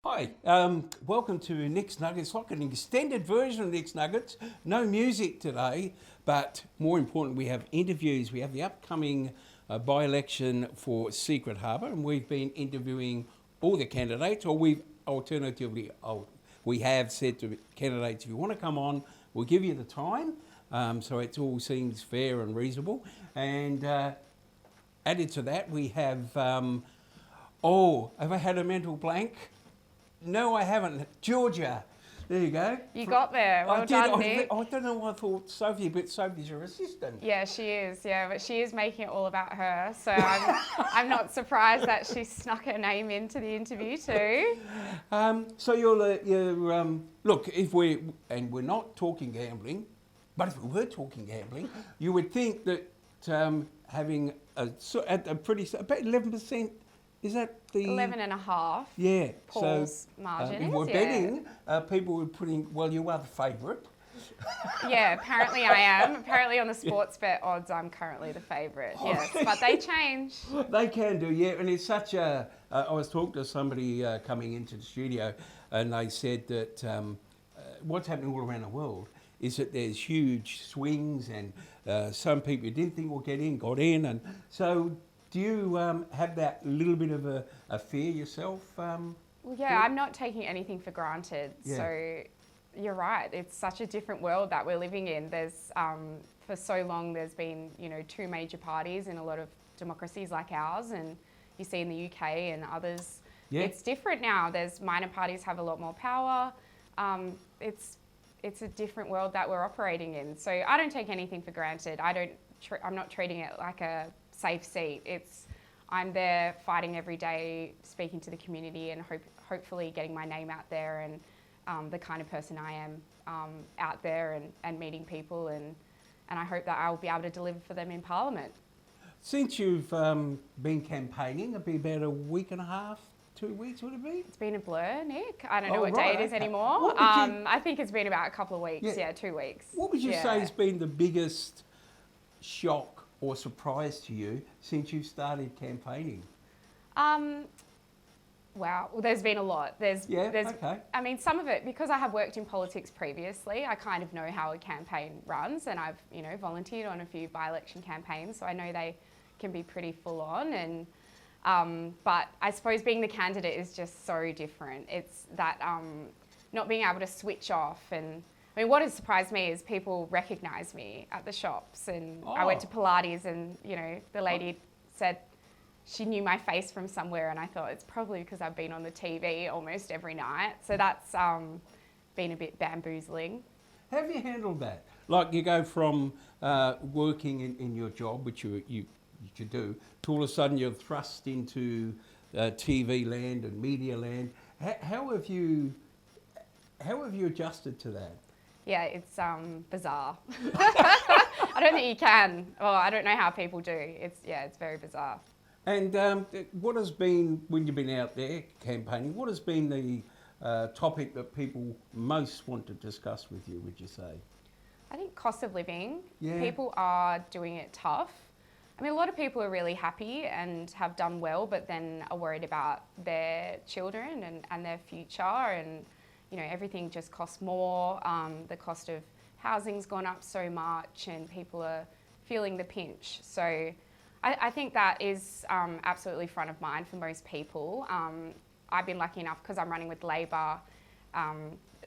Hi, welcome to Nick's Nuggets. Like an extended version of Nick's Nuggets. No music today, but more important, we have interviews. We have the upcoming by-election for Secret Harbour, and we've been interviewing all the candidates, or we have said to candidates, if you want to come on, we'll give you the time, so it all seems fair and reasonable. And added to that, we have, have I had a mental blank? No, I haven't. Georgia. There you go. You got there. Well done, Nick. I don't know why I thought Sophie, but Sophie's your assistant. Yeah, she is. Yeah, but she is making it all about her. So I'm not surprised that she snuck her name into the interview too. So look, we're not talking gambling, but if we were talking gambling, you would think that having about 11%. Is that the 11.5? Yeah. Paul's margin. If we're betting, people were putting. Well, you are the favourite. Yeah, apparently I am. Apparently on the sports bet odds, I'm currently the favourite. Yes, but they change. They can do, yeah. And it's such a. I was talking to somebody coming into the studio, and they said that what's happening all around the world is that there's huge swings, and some people you didn't think would get in got in, and so. Do you have that little bit of a fear yourself? Well, yeah, I'm not taking anything for granted. Yeah. So you're right. It's such a different world that we're living in. There's for so long there's been two major parties in a lot of democracies like ours, and you see in the UK and others. Yeah. It's different now. There's minor parties have a lot more power. It's a different world that we're operating in. So I don't take anything for granted. I'm not treating it like a safe seat. I'm there fighting every day, speaking to the community, and hopefully getting my name out there, and the kind of person I am out there and meeting people, and I hope that I'll be able to deliver for them in Parliament. Since you've been campaigning, it'll be about a week and a half, 2 weeks, would it be? It's been a blur, Nick. I don't know what day it is anymore. I think it's been about a couple of weeks. Yeah, 2 weeks. What would you say has been the biggest shock or surprise to you since you've started campaigning? Wow, well, there's been a lot. Okay. I mean, some of it, because I have worked in politics previously, I kind of know how a campaign runs, and I've, volunteered on a few by-election campaigns, so I know they can be pretty full on. And but I suppose being the candidate is just so different. It's that not being able to switch off. And I mean, what has surprised me is people recognise me at the shops, and I went to Pilates, and the lady said she knew my face from somewhere, and I thought it's probably because I've been on the TV almost every night. So that's been a bit bamboozling. How have you handled that? Like you go from working in your job, which you do, to all of a sudden you're thrust into TV land and media land. How have you adjusted to that? Yeah, it's bizarre. I don't think you can. Well, I don't know how people do. It's very bizarre. And what has been, when you've been out there campaigning, what has been the topic that people most want to discuss with you, would you say? I think cost of living. Yeah. People are doing it tough. I mean, a lot of people are really happy and have done well, but then are worried about their children and their future, and everything just costs more. The cost of housing's gone up so much, and people are feeling the pinch. So I think that is absolutely front of mind for most people. I've been lucky enough, because I'm running with Labor.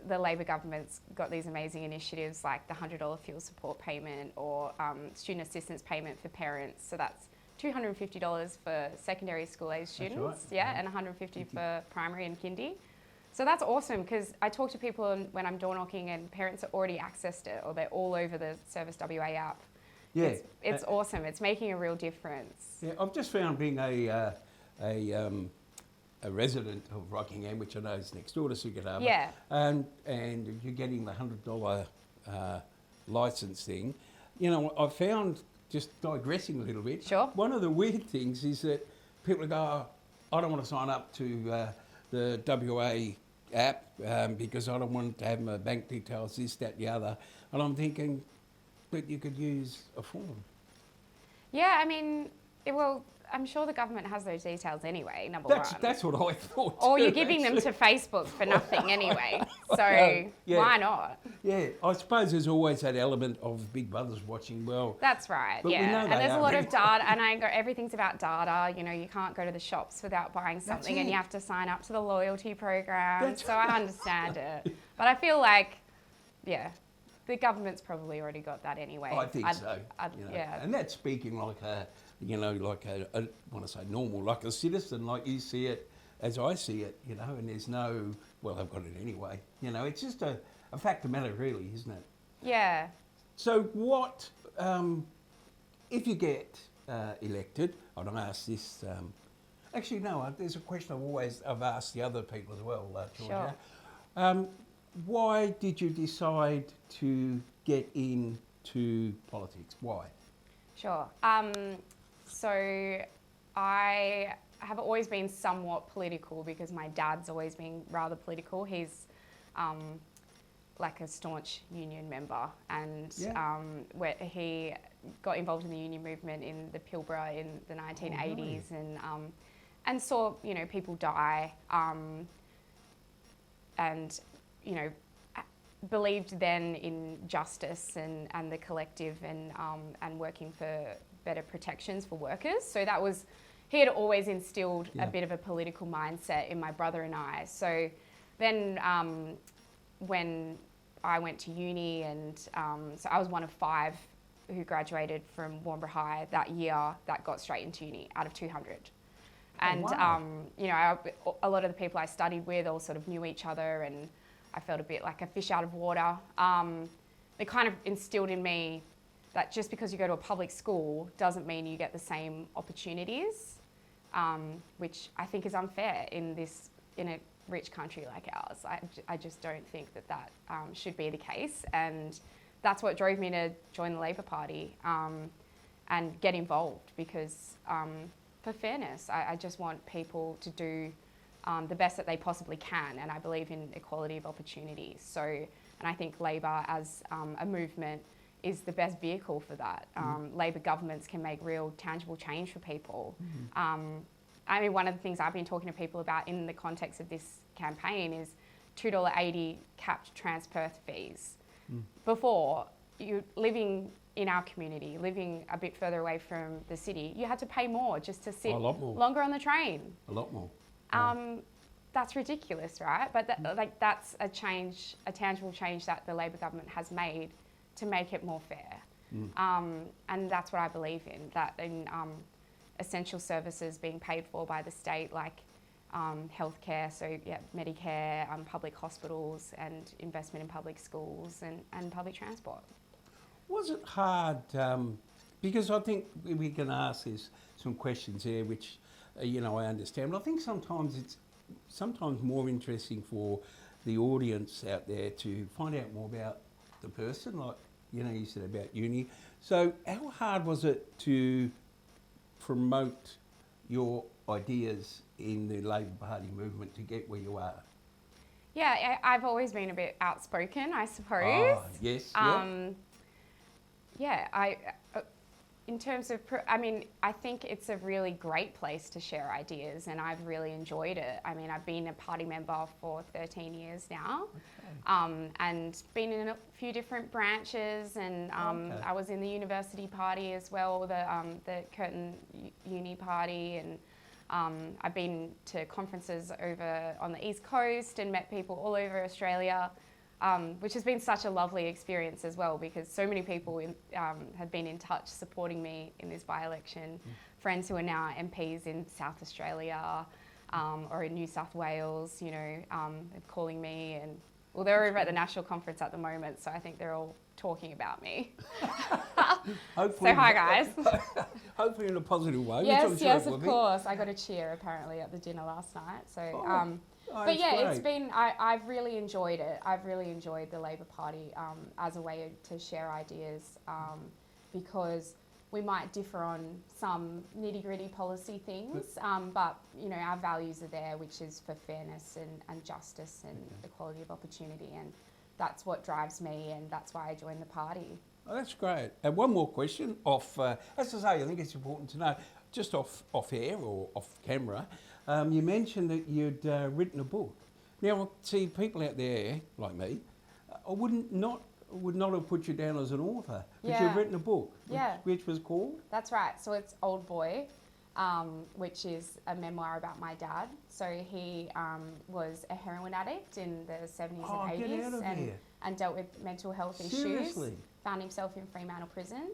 The Labor government's got these amazing initiatives like the $100 fuel support payment, or student assistance payment for parents. So that's $250 for secondary school age students, right. Yeah, and $150 for primary and kindy. So that's awesome, because I talk to people when I'm door knocking, and parents have already accessed it, or they're all over the Service WA app. Yeah, it's awesome. It's making a real difference. Yeah, I've just found, being a resident of Rockingham, which I know is next door to Secret Harbour, yeah, and you're getting the $100 licence thing. I found, just digressing a little bit. Sure. One of the weird things is that people go, I don't want to sign up to the WA app because I don't want to have my bank details, this, that, the other. And I'm thinking that you could use a form. Yeah, I mean, Well, I'm sure the government has those details anyway, number one. That's what I thought. Or too, you're giving them actually. to Facebook for nothing anyway. So Yeah. why not? Yeah, I suppose there's always that element of Big Brother's watching. Well, That's right, but we know yeah. And they there's a are lot really- of data, and everything's about data. You know, you can't go to the shops without buying something, and it. you have to sign up to the loyalty program. That's So I understand it. But I feel like, yeah, the government's probably already got that anyway. I think so. You know. Yeah. And that's speaking like a I want to say normal, like a citizen, like you see it as I see it, you know, and there's no, well, I've got it anyway. You know, it's just a fact of matter, really, isn't it? Yeah. So what, if you get elected, I'd ask this, actually, no, there's a question I've asked the other people as well, Georgia. Sure. Why did you decide to get into politics? Why? Sure. So I have always been somewhat political because my dad's always been rather political. He's like a staunch union member, and where he got involved in the union movement in the Pilbara in the 1980s, and saw, you know, people die, and, you know, believed then in justice and the collective, and working for better protections for workers. So that was, he had always instilled a bit of a political mindset in my brother and I. So then when I went to uni, and so I was one of 5 who graduated from Warnbro High that year that got straight into uni out of 200. And, you know, a lot of the people I studied with all sort of knew each other, and I felt a bit like a fish out of water. It kind of instilled in me that just because you go to a public school doesn't mean you get the same opportunities, which I think is unfair in a rich country like ours. I just don't think that should be the case, and that's what drove me to join the Labor Party and get involved, because for fairness, I just want people to do the best that they possibly can, and I believe in equality of opportunities. So, and I think Labor as a movement is the best vehicle for that. Labor governments can make real tangible change for people. I mean, one of the things I've been talking to people about in the context of this campaign is $2.80 capped transperth fees. Before, you living in our community, living a bit further away from the city, you had to pay more just to sit longer on the train. A lot more. That's ridiculous, right? But that's a change, a tangible change that the Labor government has made to make it more fair. And that's what I believe in, that in essential services being paid for by the state, like healthcare, so Medicare, public hospitals, and investment in public schools and public transport. Was it hard, because I think we can ask some questions here which, you know, I understand, but I think sometimes it's more interesting for the audience out there to find out more about the person, like, you know, you said about uni. So how hard was it to promote your ideas in the Labor Party movement to get where you are? Yeah, I've always been a bit outspoken, I suppose. Yes. In terms of, I think it's a really great place to share ideas, and I've really enjoyed it. I mean, I've been a party member for 13 years now, and been in a few different branches, and I was in the university party as well, the Curtin Uni party, and I've been to conferences over on the East Coast and met people all over Australia. Which has been such a lovely experience as well, because so many people have been in touch supporting me in this by-election. Friends who are now MPs in South Australia or in New South Wales, you know, calling me, and well, they're over at the national conference at the moment, so I think they're all talking about me. Hopefully, so hi guys. Hopefully in a positive way. Yes, of course. I got a cheer apparently at the dinner last night. So. But yeah, great. it's been, I've really enjoyed it. I've really enjoyed the Labor Party as a way to share ideas, because we might differ on some nitty-gritty policy things, but you know, our values are there, which is for fairness and justice and equality of opportunity, and that's what drives me, and that's why I joined the party. Oh, that's great. And one more question as I say, I think it's important to know, just off air or off camera, you mentioned that you'd written a book. Now, see, people out there like me, would not have put you down as an author, but you've written a book, which was called? That's right. So it's Old Boy, which is a memoir about my dad. So he was a heroin addict in the 70s and 80s and dealt with mental health issues. Found himself in Fremantle prison.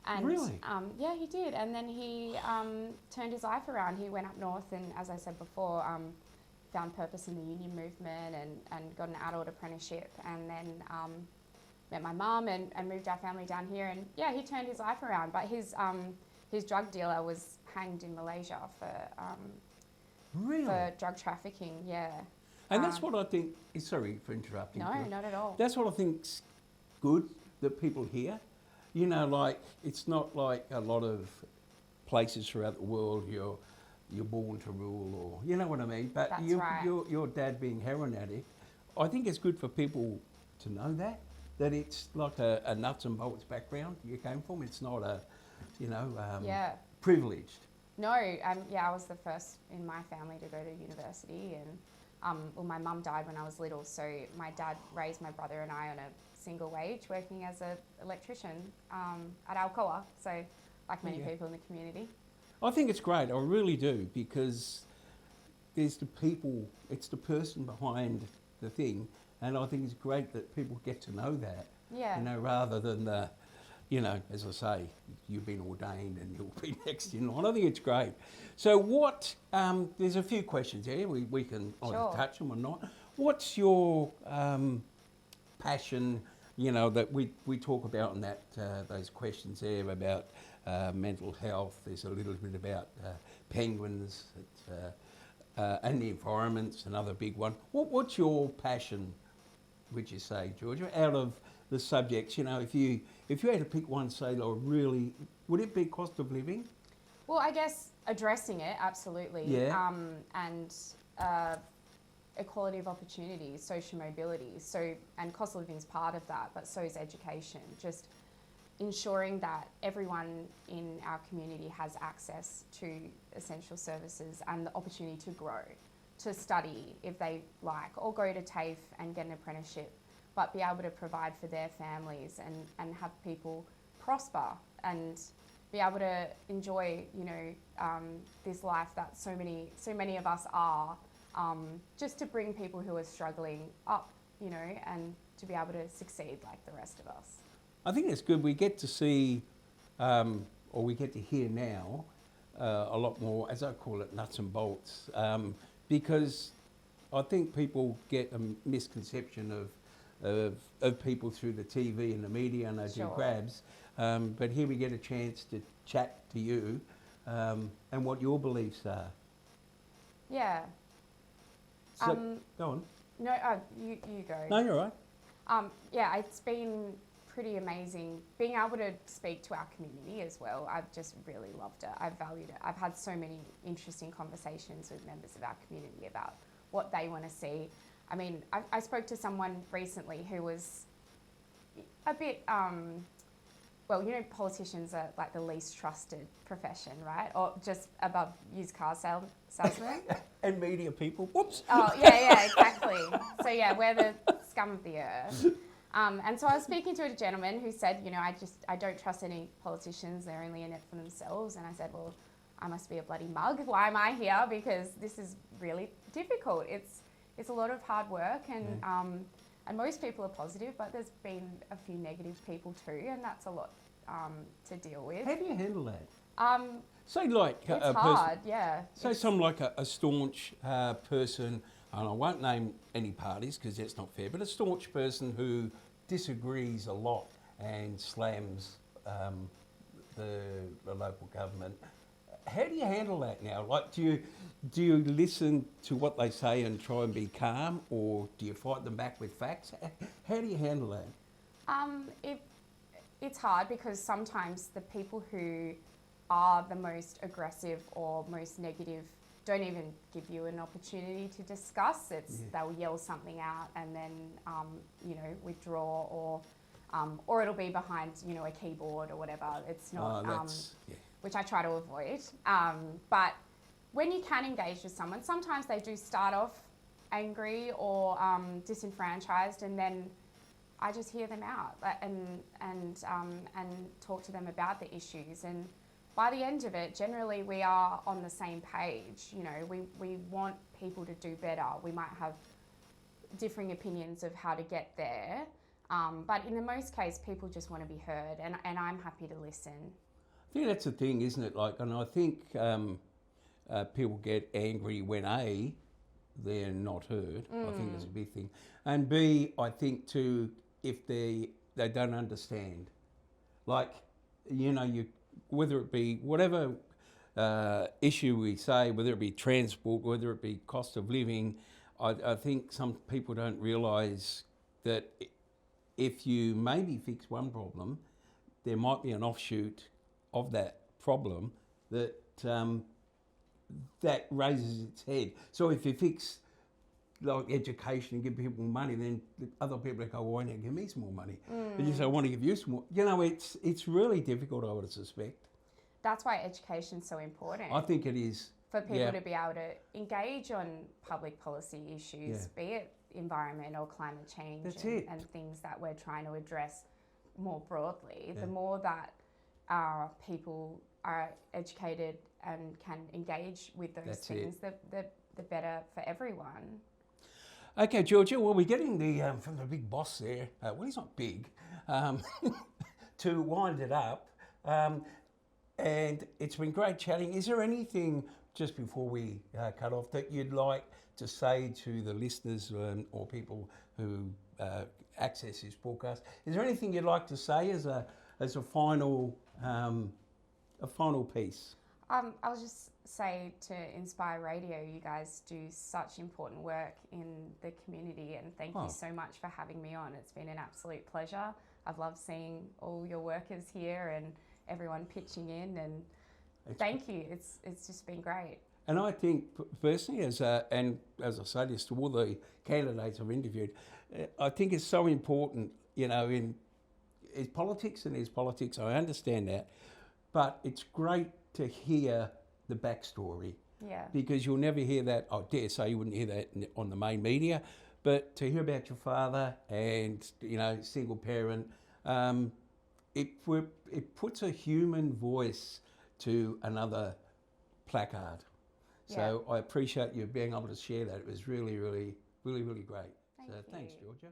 And, really? Yeah, he did. And then he turned his life around. He went up north and, as I said before, found purpose in the union movement and got an adult apprenticeship, and then met my mum and moved our family down here. And yeah, he turned his life around. But his drug dealer was hanged in Malaysia for drug trafficking. Yeah. And that's what I think. Sorry for interrupting. No, not at all. That's what I think's good that people hear. You know, like it's not like a lot of places throughout the world you're born to rule, or you know what I mean. But That's right. your dad being heroin addict, I think it's good for people to know that it's like a nuts and bolts background you came from. It's not a, privileged. No, I was the first in my family to go to university, and my mum died when I was little, so my dad raised my brother and I on a single wage, working as an electrician at Alcoa, so like many people in the community. I think it's great, I really do, because there's the people, it's the person behind the thing, and I think it's great that people get to know that, rather than as I say, you've been ordained and you'll be next in line. I think it's great. So what, there's a few questions here, we can either touch them or not. What's your passion, that we talk about in that those questions there about mental health? There's a little bit about penguins and the environment's another big one. What's your passion, would you say, Georgia, out of the subjects? If you had to pick one, say, really, would it be cost of living? Well, I guess addressing it, absolutely. Yeah. And equality of opportunities, social mobility. So, and cost of living is part of that, but so is education. Just ensuring that everyone in our community has access to essential services and the opportunity to grow, to study if they like, or go to TAFE and get an apprenticeship, but be able to provide for their families and have people prosper and be able to enjoy, this life that so many of us are, just to bring people who are struggling up, and to be able to succeed like the rest of us. I think it's good. We get to see, or we get to hear now, a lot more, as I call it, nuts and bolts, because I think people get a misconception of people through the TV and the media, and they do grabs. But here we get a chance to chat to you and what your beliefs are. Yeah. So, go on. No, you go. No, you're all right. It's been pretty amazing being able to speak to our community as well. I've just really loved it. I've valued it. I've had so many interesting conversations with members of our community about what they want to see. I mean, I spoke to someone recently who was a bit, politicians are like the least trusted profession, right? Or just above used car salesmen. And media people, whoops. Oh, yeah, exactly. So we're the scum of the earth. And so I was speaking to a gentleman who said, I don't trust any politicians. They're only in it for themselves. And I said, well, I must be a bloody mug. Why am I here? Because this is really difficult. It's a lot of hard work, and most people are positive, but there's been a few negative people too, and that's a lot to deal with. How do you handle that? Say it's hard, Say someone like a staunch person, and I won't name any parties because that's not fair, but a staunch person who disagrees a lot and slams the local government. How do you handle that now? Like, do you listen to what they say and try and be calm, or do you fight them back with facts? How do you handle that? It's hard because sometimes the people who are the most aggressive or most negative don't even give you an opportunity to discuss. They'll yell something out and then withdraw, or it'll be behind a keyboard or whatever. It's not. which I try to avoid. But when you can engage with someone, sometimes they do start off angry or disenfranchised, and then I just hear them out and talk to them about the issues. And by the end of it, generally we are on the same page. You know, we want people to do better. We might have differing opinions of how to get there, but in the most case, people just want to be heard, and I'm happy to listen. I think that's the thing, isn't it? Like, and I think people get angry when A, they're not heard. I think that's a big thing, and B, I think too, if they don't understand, like, you know, whether it be whatever issue we say, whether it be transport, whether it be cost of living, I think some people don't realise that if you maybe fix one problem, there might be an offshoot of that problem that that raises its head. So if you fix like education and give people money, then the other people go, why don't you give me some more money? And you say, I want to give you some more. You know, it's really difficult, I would suspect. That's why education's so important. I think it is. For people to be able to engage on public policy issues, be it environment or climate change and things that we're trying to address more broadly. The more that people are educated and can engage with those things, the better for everyone. Okay, Georgia, well, we're getting the from the big boss there, well, he's not big, to wind it up. And it's been great chatting. Is there anything, just before we cut off, that you'd like to say to the listeners or people who access this podcast? Is there anything you'd like to say as a final piece? I'll just say to Inspire Radio, you guys do such important work in the community, and thank you so much for having me on. It's been an absolute pleasure. I've loved seeing all your workers here and everyone pitching in, and thank you. It's just been great. And I think personally, as I say this to all the candidates I've interviewed, I think it's so important, you know, it's politics and there's politics, I understand that, but it's great to hear the backstory. Yeah. Because you'll never hear that, I dare say you wouldn't hear that on the main media, but to hear about your father and, you know, single parent, it puts a human voice to another placard. So I appreciate you being able to share that. It was really, really, really, really great. Thanks, Georgia.